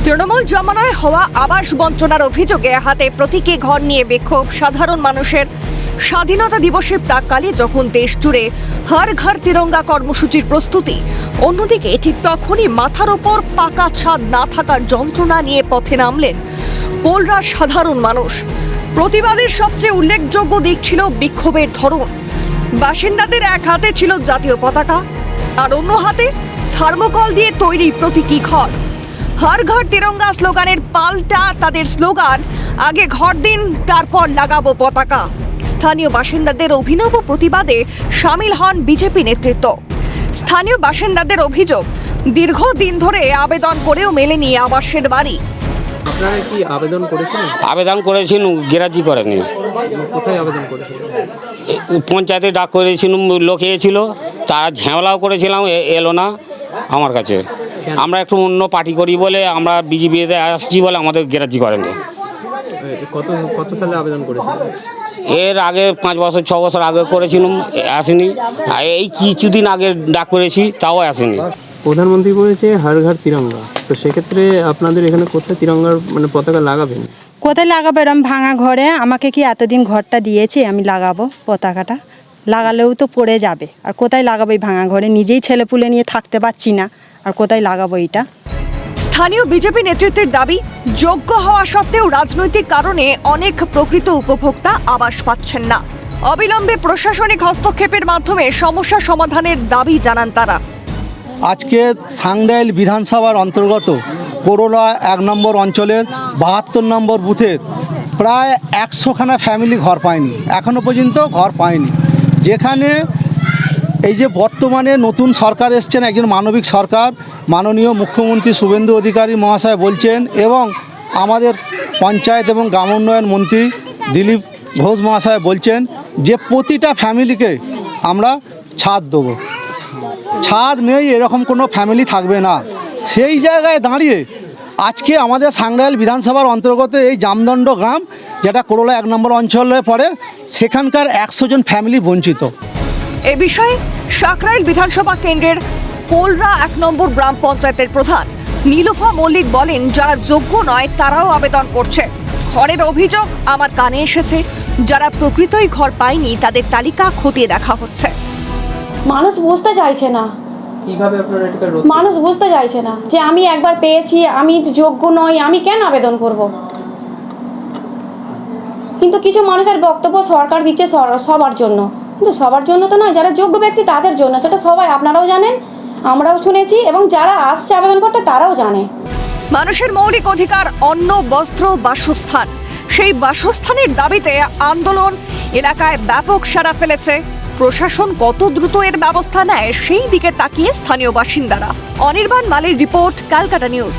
তৃণমূল জমানায় হওয়া আবাস বঞ্চনার অভিযোগে হাতে প্রতীকী ঘর নিয়ে বিক্ষোভ সাধারণ মানুষের। স্বাধীনতা দিবসের প্রাক্কালে যখন দেশ জুড়ে হর ঘর তিরঙ্গা কর্মসূচির প্রস্তুতি, অন্যদিকে ঠিক তখনই মাথার ওপর পাকা ছাদ না থাকার যন্ত্রণা নিয়ে পথে নামলেন পোলরার সাধারণ মানুষ। প্রতিবাদের সবচেয়ে উল্লেখযোগ্য দিক ছিল বিক্ষোভের ধরন। বাসিন্দাদের এক হাতে ছিল জাতীয় পতাকা, আর অন্য হাতে থার্মোকল দিয়ে তৈরি প্রতীকী ঘর। হর ঘর তিরঙ্গা স্লোগানের পাল্টা তাদের স্লোগান, আগে ঘর দিন তারপর লাগাবো পতাকা। স্থানীয় বাসিন্দাদের অভিনব প্রতিবাদে সামিল হন বিজেপি নেতৃত্ব। স্থানীয় বাসিন্দাদের অভিযোগ, দীর্ঘদিন ধরে আবেদন করেও মেলেনি আবাসের বাড়ি। আপনারা কি আবেদন করেছিলেন? আবেদন করেছেন, গ্যারান্টি করেনি। কোথায় আবেদন করেছিলেন? পঞ্চায়েতে ডাক করেছিলাম, লোক এসেছিল, তারা ঝামেলাও করেছিলাম, এলো না আমার কাছে। আমরা একটু অন্য পার্টি করি বলে, আমরা বিজেপিতে আসছি বলে আমাদের গ্যারান্টি করেনি। কত সালে আবেদন করেছিলেন? এর আগে 5 বছর 6 বছর আগে করেছিলাম, আসেনি। আর এই কিছুদিন আগে ডাক করেছি, তাও আসেনি। প্রধানমন্ত্রী বলেছে হর ঘর তিরঙ্গা, তো সেক্ষেত্রে আপনাদের এখানে কোথায় তিরঙ্গার পতাকা লাগাবেন? কোথায় লাগাবো? এরম ভাঙা ঘরে আমাকে কি এতদিন ঘরটা দিয়েছে আমি লাগাবো পতাকাটা? লাগালেও তো পড়ে যাবে। আর কোথায় লাগাবো এই ভাঙা ঘরে? নিজেই ছেলেপুলে নিয়ে থাকতে পারছি না, আর কোথায় লাগাবো এটা? স্থানীয় বিজেপি নেতৃত্বের দাবি, যোগ্য হওয়া সত্ত্বেও রাজনৈতিক কারণে অনেক প্রকৃত উপভোক্তা আবাস পাচ্ছেন না। অবিলম্বে প্রশাসনিক হস্তক্ষেপের মাধ্যমে সমস্যা সমাধানের দাবি জানান তারা। আজকে সাংডাইল বিধানসভার অন্তর্গত করোলা 1 নম্বর অঞ্চলের 72 নম্বর বুথের প্রায় 100খানা ফ্যামিলি ঘর পায়নি, এখনও পর্যন্ত ঘর পায়নি। যেখানে এই যে বর্তমানে নতুন সরকার এসছেন, একজন মানবিক সরকার, মাননীয় মুখ্যমন্ত্রী শুভেন্দু অধিকারী মহাশয় বলছেন, এবং আমাদের পঞ্চায়েত এবং গ্রাম উন্নয়ন মন্ত্রী দিলীপ ঘোষ মহাশয় বলছেন যে প্রতিটা ফ্যামিলিকে আমরা ছাদ দেবো। ছাদ নেই এরকম কোনো ফ্যামিলি থাকবে না। সেই জায়গায় দাঁড়িয়ে আজকে আমাদের সাংডাইল বিধানসভার অন্তর্গত এই জামদণ্ড গ্রাম, যেটা করোলা 1 নম্বর অঞ্চলে পড়ে, সেখানকার 100 জন ফ্যামিলি বঞ্চিত। এ বিষয়ে সাকরাইল বিধানসভা কেন্দ্রের পোলরা 1 নম্বর গ্রাম পঞ্চায়েতের প্রধান নীলুফা মল্লিক বলেন, যারা যোগ্য নয় তারাও আবেদন করছে। ঘরের অভিযোগ আমার কানে এসেছে, যারা প্রকৃতই ঘর পায়নি তাদের তালিকা খতিয়ে দেখা হচ্ছে। মানুষ বুঝতে চাইছে না। কিভাবে আপনারা এটা মানুষ বুঝতে চাইছে না যে আমি একবার পেয়েছি, আমি যোগ্য নই, আমি কেন আবেদন করব? কিন্তু কিছু মানুষের বক্তব্য সরকার দিচ্ছে সবার জন্য, কিন্তু সবার জন্য তো নয়, যারা যোগ্য ব্যক্তি তাদের জন্য। সেটা সবাই, আপনারাও জানেন, আমরাও শুনেছি, এবং যারা আসছে আবেদন করতে তারাও জানে। মানুষের মৌলিক অধিকার অন্ন, বস্ত্র, বাসস্থান, সেই বাসস্থানের দাবিতে আন্দোলন এলাকায় ব্যাপক সাড়া ফেলেছে। প্রশাসন কত দ্রুত এর ব্যবস্থা নেয় সেই দিকে তাকিয়ে স্থানীয় বাসিন্দারা। অনির্বাণ মালের রিপোর্ট, ক্যালকাটা নিউজ।